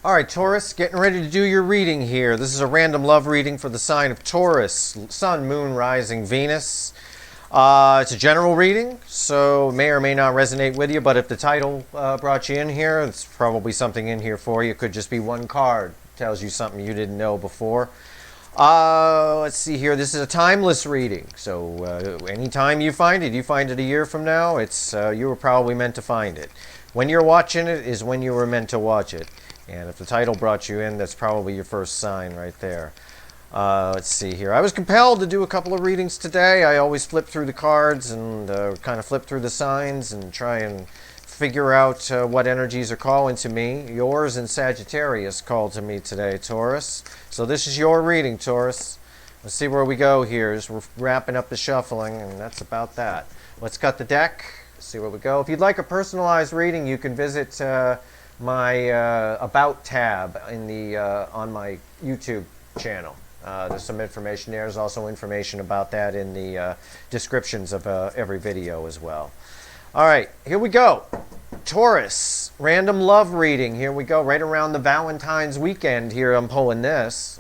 All right, Taurus, getting ready to do your reading here. This is a random love reading for the sign of Taurus, Sun, Moon, Rising, Venus. It's a general reading, so it may or may not resonate with you, but if the title brought you in here, it's probably something in here for you. It could just be one card. Tells you something you didn't know before. Let's see here. This is a timeless reading, so anytime you find it a year from now, it's you were probably meant to find it. When you're watching it is when you were meant to watch it. And if the title brought you in, that's probably your first sign right there. Let's see here. I was compelled to do a couple of readings today. I always flip through the cards and kind of flip through the signs and try and figure out what energies are calling to me. Yours and Sagittarius called to me today, Taurus. So this is your reading, Taurus. Let's see where we go here as we're wrapping up the shuffling, and that's about that. Let's cut the deck, see where we go. If you'd like a personalized reading, you can visit my About tab in the on my YouTube channel. There's some information there. There's also information about that in the descriptions of every video as well. All right, here we go. Taurus, random love reading. Here we go, right around the Valentine's weekend here I'm pulling this.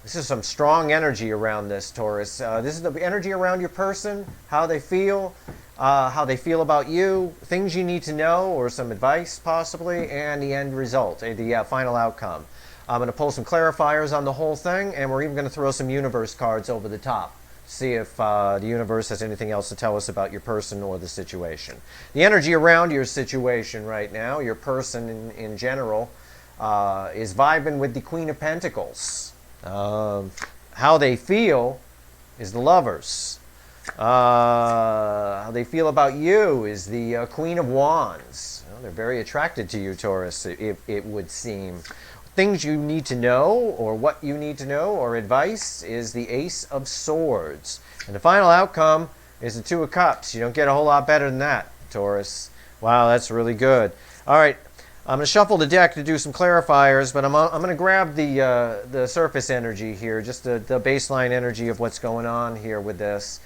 This is some strong energy around this, Taurus. This is the energy around your person, how they feel about you, things you need to know, or some advice possibly, and the end result, the final outcome. I'm going to pull some clarifiers on the whole thing, and we're even going to throw some universe cards over the top. See if the universe has anything else to tell us about your person or the situation. The energy around your situation right now, your person in general, is vibing with the Queen of Pentacles. How they feel is the Lovers. How they feel about you is the Queen of Wands. Well, they're very attracted to you, Taurus, it would seem. Things you need to know, or what you need to know, or advice is the Ace of Swords. And the final outcome is the Two of Cups. You don't get a whole lot better than that, Taurus. Wow, that's really good. All right, I'm going to shuffle the deck to do some clarifiers, but I'm going to grab the surface energy here, just the baseline energy of what's going on here with this.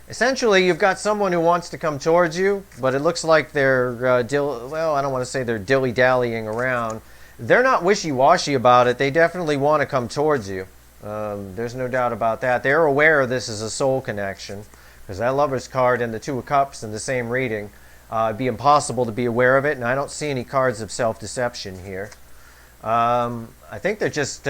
Essentially, you've got someone who wants to come towards you, but it looks like they're, I don't want to say they're dilly-dallying around. They're not wishy-washy about it. They definitely want to come towards you. There's no doubt about that. They're aware this is a soul connection, because that Lover's card and the Two of Cups in the same reading, it'd be impossible to be aware of it, and I don't see any cards of self-deception here. I think they're just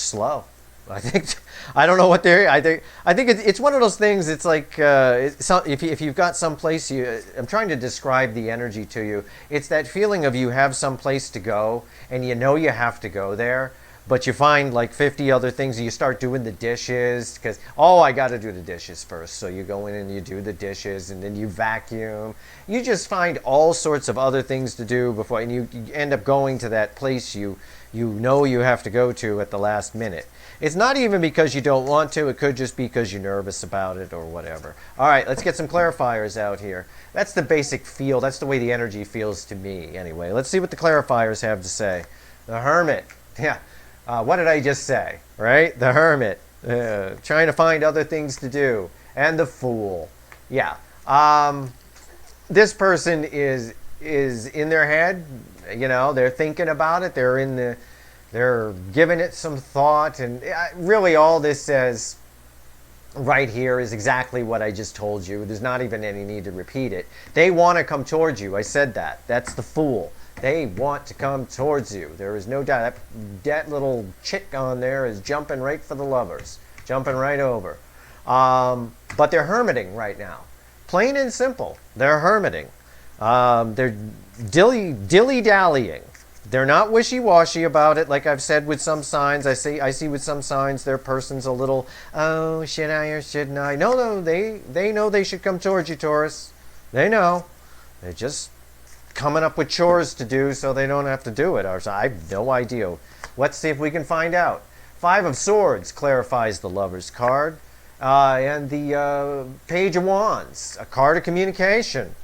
slow. I don't know what they're. I think it's one of those things. It's like if you've got some place I'm trying to describe the energy to you. It's that feeling of you have some place to go, and you know you have to go there, but you find like 50 other things, and you start doing the dishes because I got to do the dishes first. So you go in and you do the dishes, and then you vacuum. You just find all sorts of other things to do before, and you end up going to that place you know you have to go to at the last minute. It's not even because you don't want to. It could just be because you're nervous about it or whatever. All right, let's get some clarifiers out here. That's the basic feel. That's the way the energy feels to me anyway. Let's see what the clarifiers have to say. The Hermit. Yeah. What did I just say? Right? The Hermit. Trying to find other things to do. And the Fool. Yeah. This person is in their head. You know, they're thinking about it. They're giving it some thought, and really all this says right here is exactly what I just told you. There's not even any need to repeat it. They want to come towards you. I said that. That's the Fool. They want to come towards you. There is no doubt. That little chick on there is jumping right for the Lovers. Jumping right over. But they're hermiting right now. Plain and simple. They're hermiting. They're dilly-dallying. They're not wishy-washy about it, like I've said with some signs. I see with some signs their person's a little, oh, should I or shouldn't I? No, they know they should come towards you, Taurus. They know. They're just coming up with chores to do so they don't have to do it. I have no idea. Let's see if we can find out. Five of Swords clarifies the Lover's card. And the Page of Wands, a card of communication.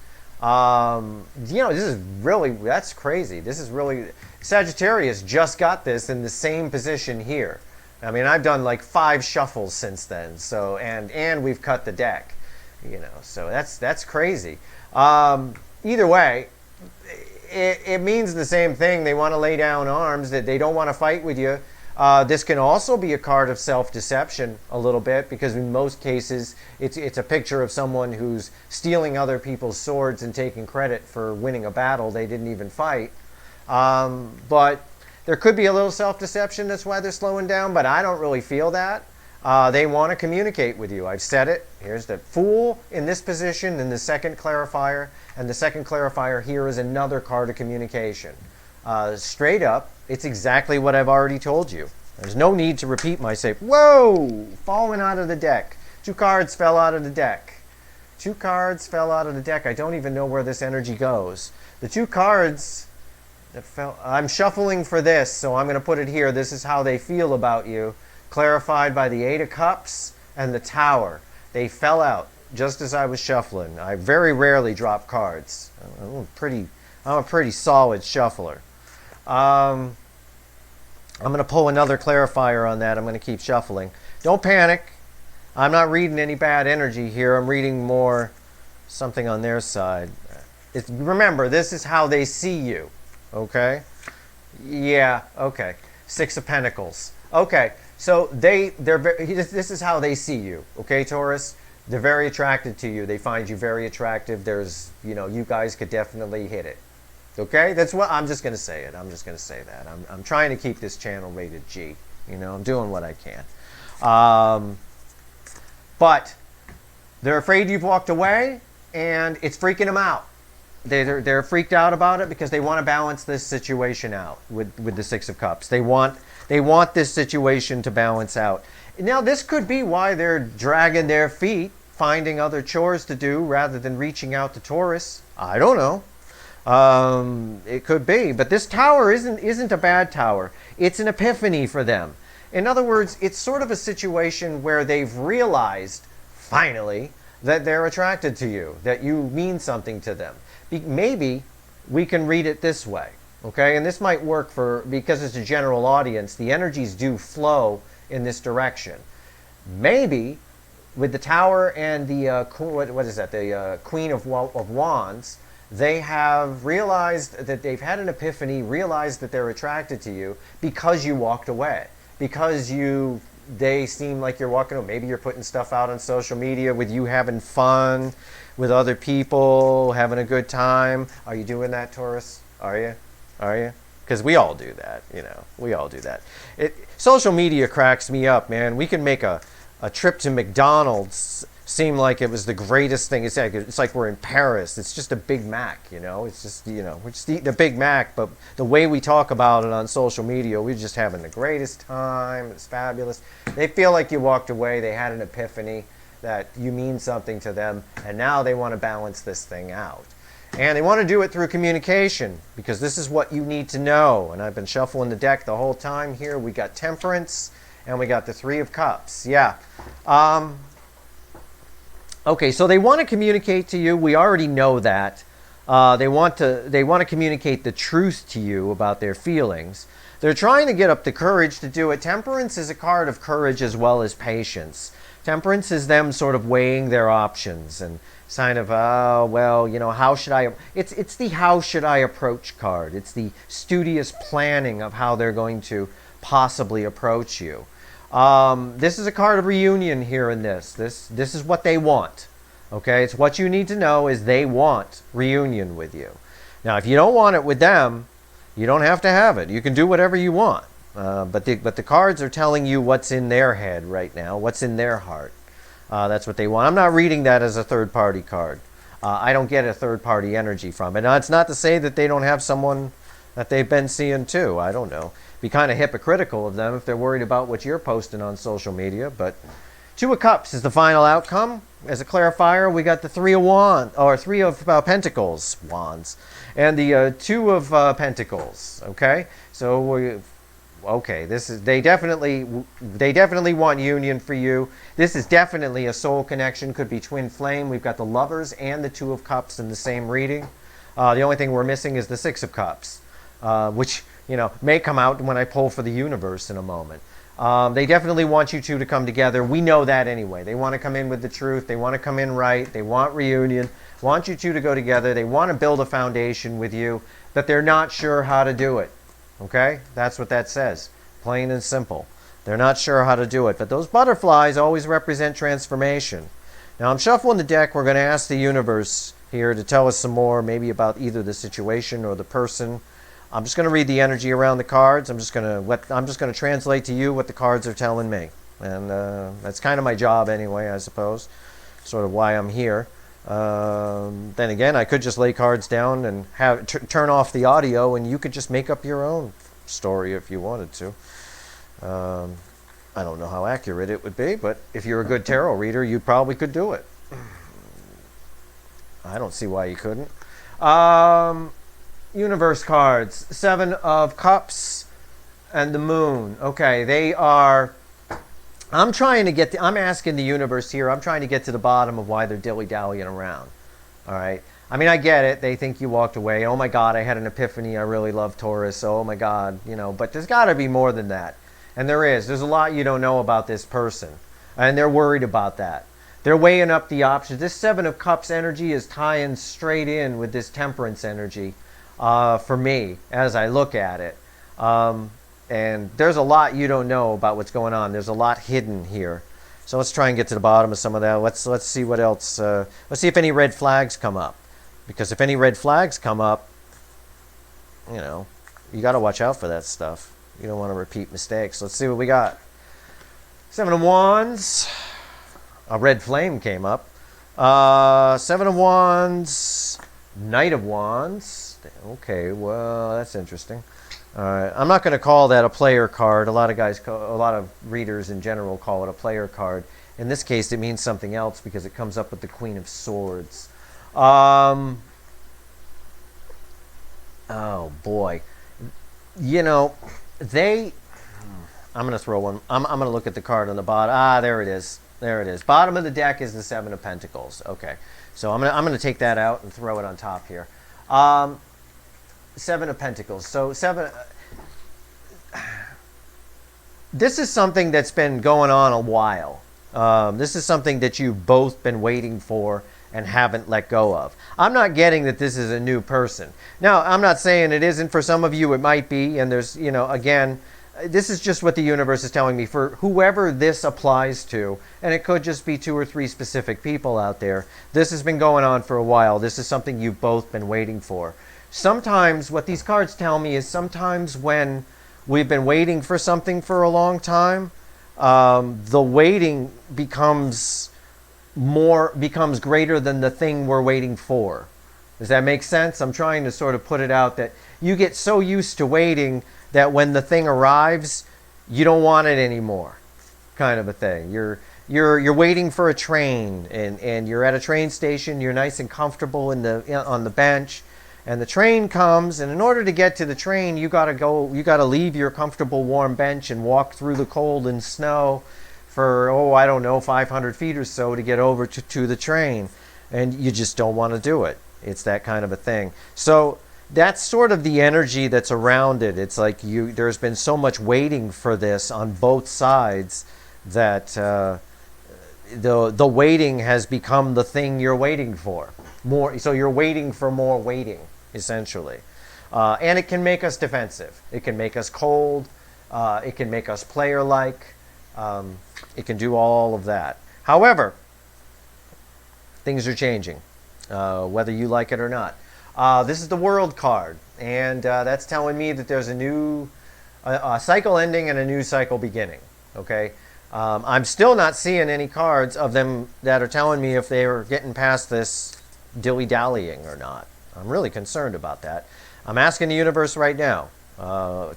This is really, that's crazy. This is really, Sagittarius just got this in the same position here. I mean, I've done like 5 shuffles since then. So, and we've cut the deck, so that's crazy. Either way, it means the same thing. They want to lay down arms, that they don't want to fight with you. This can also be a card of self-deception a little bit, because in most cases it's a picture of someone who's stealing other people's swords and taking credit for winning a battle they didn't even fight. But there could be a little self-deception. That's why they're slowing down, but I don't really feel that. They want to communicate with you. I've said it. Here's the Fool in this position in the second clarifier, and the second clarifier here is another card of communication. Straight up, it's exactly what I've already told you. There's no need to repeat myself. Whoa! Falling out of the deck. 2 cards fell out of the deck. 2 cards fell out of the deck. I don't even know where this energy goes. The 2 cards that fell... I'm shuffling for this, so I'm going to put it here. This is how they feel about you. Clarified by the 8 of Cups and the Tower. They fell out just as I was shuffling. I very rarely drop cards. I'm a pretty solid shuffler. I'm going to pull another clarifier on that. I'm going to keep shuffling. Don't panic. I'm not reading any bad energy here. I'm reading more something on their side. Remember, this is how they see you. Okay? Yeah, okay. 6 of Pentacles. Okay, so this is how they see you. Okay, Taurus? They're very attracted to you. They find you very attractive. You guys could definitely hit it. Okay, that's what I'm just going to say it. I'm just going to say that. I'm trying to keep this channel rated G. I'm doing what I can. But they're afraid you've walked away, and it's freaking them out. They're freaked out about it because they want to balance this situation out with the 6 of Cups. They want this situation to balance out. Now, this could be why they're dragging their feet, finding other chores to do rather than reaching out to Taurus. I don't know. It could be, but this tower isn't a bad tower. It's an epiphany for them. In other words, it's sort of a situation where they've realized, finally, that they're attracted to you, that you mean something to them. Maybe we can read it this way, okay? And this might work because it's a general audience, the energies do flow in this direction. Maybe with the Tower and the, what is that, the Queen of Wands, they have realized that they've had an epiphany, realized that they're attracted to you because you walked away. Because they seem like you're walking away. Maybe you're putting stuff out on social media with you having fun with other people, having a good time. Are you doing that, Taurus? Are you? Are you? Because we all do that, We all do that. Social media cracks me up, man. We can make a trip to McDonald's seem like it was the greatest thing. It's like we're in Paris. It's just a Big Mac, It's just, we're just eating a Big Mac, but the way we talk about it on social media, we're just having the greatest time. It's fabulous. They feel like you walked away. They had an epiphany that you mean something to them, and now they want to balance this thing out. And they want to do it through communication, because this is what you need to know. And I've been shuffling the deck the whole time here. We got Temperance, and we got the 3 of Cups. Yeah. Okay, so they want to communicate to you. We already know that. They want to communicate the truth to you about their feelings. They're trying to get up the courage to do it. Temperance is a card of courage as well as patience. Temperance is them sort of weighing their options and kind of, how should I... It's the how should I approach card. It's the studious planning of how they're going to possibly approach you. This is a card of reunion here in this. This is what they want. Okay, it's what you need to know is they want reunion with you. Now, if you don't want it with them, you don't have to have it. You can do whatever you want. But the cards are telling you what's in their head right now, what's in their heart. That's what they want. I'm not reading that as a third-party card. I don't get a third-party energy from it. Now, it's not to say that they don't have someone that they've been seeing too. I don't know. Be kind of hypocritical of them if they're worried about what you're posting on social media. But 2 of Cups is the final outcome. As a clarifier, we got the 3 of Wands, or 3 of Pentacles, Wands, and the 2 of Pentacles. Okay, so they definitely want union for you. This is definitely a soul connection. Could be twin flame. We've got the Lovers and the 2 of Cups in the same reading. The only thing we're missing is the 6 of Cups, which may come out when I pull for the universe in a moment. They definitely want you two to come together. We know that anyway. They want to come in with the truth. They want to come in right. They want reunion. want you two to go together. They want to build a foundation with you, but they're not sure how to do it. Okay? That's what that says. Plain and simple. They're not sure how to do it. But those butterflies always represent transformation. Now I'm shuffling the deck. We're going to ask the universe here to tell us some more, maybe about either the situation or the person. I'm just going to read the energy around the cards. I'm just going to translate to you what the cards are telling me. And that's kind of my job anyway, I suppose. Sort of why I'm here. Then again, I could just lay cards down and turn off the audio, and you could just make up your own story if you wanted to. I don't know how accurate it would be, but if you're a good tarot reader, you probably could do it. I don't see why you couldn't. Universe cards. 7 of Cups and the Moon. Okay, they are... I'm asking the universe here, I'm trying to get to the bottom of why they're dilly-dallying around. All right? I mean, I get it. They think you walked away. Oh, my God, I had an epiphany. I really love Taurus. Oh, my God. But there's got to be more than that. And there is. There's a lot you don't know about this person. And they're worried about that. They're weighing up the options. This 7 of Cups energy is tying straight in with this Temperance energy for me as I look at it. And there's a lot you don't know about what's going on. There's a lot hidden here. So let's try and get to the bottom of some of that. Let's see what else. Let's see if any red flags come up. Because if any red flags come up, you got to watch out for that stuff. You don't want to repeat mistakes. Let's see what we got. 7 of Wands. A red flame came up. 7 of Wands. Knight of Wands. Okay, well, that's interesting. All right, I'm not going to call that a player card. A lot of readers in general call it a player card. In this case, it means something else because it comes up with the Queen of Swords. Oh boy, I'm going to throw one. I'm going to look at the card on the bottom. There it is. There it is. Bottom of the deck is the 7 of Pentacles. Okay, so I'm going to take that out and throw it on top here. 7 of Pentacles. So 7. This is something that's been going on a while. This is something that you've both been waiting for and haven't let go of. I'm not getting that this is a new person. Now, I'm not saying it isn't. For some of you, it might be. And there's, again, this is just what the universe is telling me for whoever this applies to. And it could just be 2 or 3 specific people out there. This has been going on for a while. This is something you've both been waiting for. Sometimes what these cards tell me is sometimes when we've been waiting for something for a long time, the waiting becomes greater than the thing we're waiting for. Does that make sense? I'm trying to sort of put it out that you get so used to waiting that when the thing arrives, you don't want it anymore, kind of a thing. You're waiting for a train, and you're at a train station. You're nice and comfortable on the bench. And the train comes, and in order to get to the train, you got to leave your comfortable warm bench and walk through the cold and snow for, 500 feet or so to get over to the train. And you just don't want to do it. It's that kind of a thing. So that's sort of the energy that's around it. It's like there's been so much waiting for this on both sides that the waiting has become the thing you're waiting for. More, so you're waiting for more waiting, essentially. And it can make us defensive. It can make us cold. It can make us player-like. It can do all of that. However, things are changing, whether you like it or not. This is the World card, and that's telling me that there's a new cycle ending and a new cycle beginning. Okay, I'm still not seeing any cards of them that are telling me if they are getting past this dilly-dallying or not. I'm really concerned about that. I'm asking the universe right now,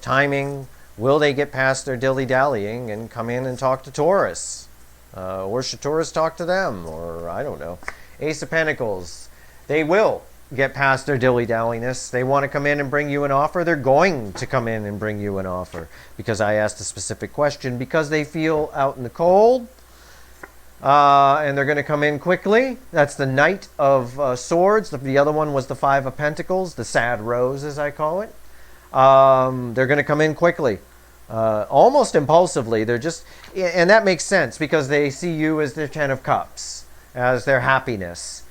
timing, will they get past their dilly-dallying and come in and talk to Taurus? Or should Taurus talk to them? Or I don't know. Ace of Pentacles. They will get past their dilly-dalliness. They want to come in and bring you an offer. They're going to come in and bring you an offer because I asked a specific question. Because they feel out in the cold, and they're going to come in quickly. That's the Knight of Swords. The other one was the 5 of Pentacles, the sad rose, as I call it. They're going to come in quickly, almost impulsively. And that makes sense because they see you as their 10 of Cups, as their happiness.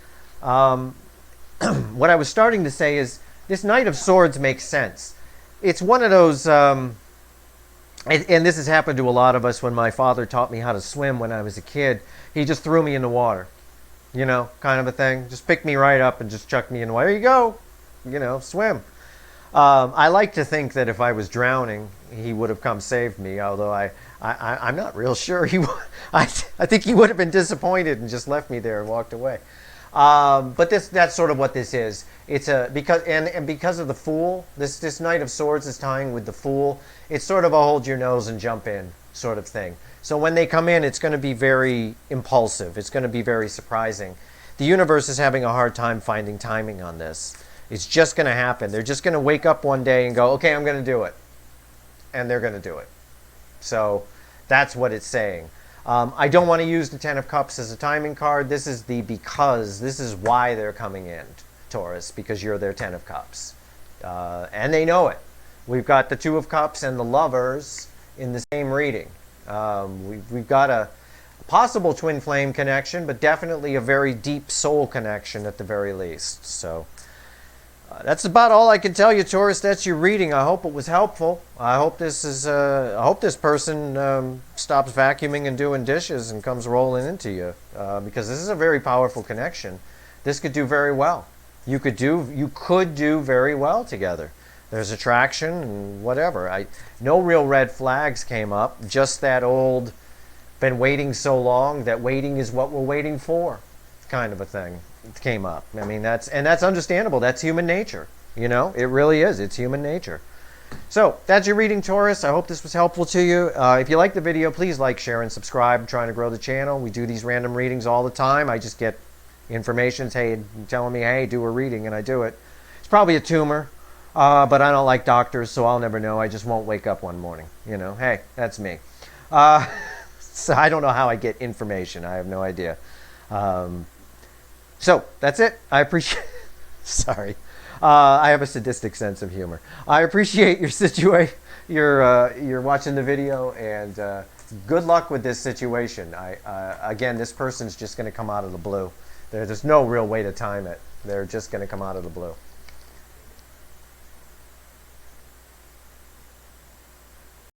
what I was starting to say is this Knight of Swords makes sense. It's one of those, and this has happened to a lot of us when my father taught me how to swim when I was a kid. He just threw me in the water, you know, kind of a thing. Just picked me right up and just chucked me in the water. There you go, you know, swim. I like to think that if I was drowning, he would have come saved me, although I'm not real sure he would. I think he would have been disappointed and just left me there and walked away. But that's sort of what this is. It's because of the Fool, this Knight of Swords is tying with the Fool. It's sort of a hold your nose and jump in sort of thing. So when they come in, it's going to be very impulsive. It's going to be very surprising. The universe is having a hard time finding timing on this. It's just going to happen. They're just going to wake up one day and go, okay, I'm going to do it. And they're going to do it. So that's what it's saying. I don't want to use the Ten of Cups as a timing card. This is this is why they're coming in, Taurus, because you're their Ten of Cups. And they know it. We've got the Two of Cups and the Lovers in the same reading. We've got a possible twin flame connection, but definitely a very deep soul connection at the very least. So that's about all I can tell you, Taurus. That's your reading. I hope it was helpful. I hope this is. I hope this person stops vacuuming and doing dishes and comes rolling into you, because this is a very powerful connection. This could do very well. You could do very well together. There's attraction and whatever. No real red flags came up. Just that old, been waiting so long that waiting is what we're waiting for, kind of a thing. Came up. I mean, that's understandable. That's human nature. You know, it really is. It's human nature. So that's your reading, Taurus. I hope this was helpful to you. If you like the video, please like, share, and subscribe. I'm trying to grow the channel. We do these random readings all the time. I just get information, hey, telling me, hey, do a reading, and I do it. It's probably a tumor, but I don't like doctors, so I'll never know. I just won't wake up one morning. You know, hey, that's me. So I don't know how I get information. I have no idea. So that's it. I appreciate. Sorry, I have a sadistic sense of humor. I appreciate your situation. You're watching the video, and good luck with this situation. Again, this person's just going to come out of the blue. There's no real way to time it. They're just going to come out of the blue.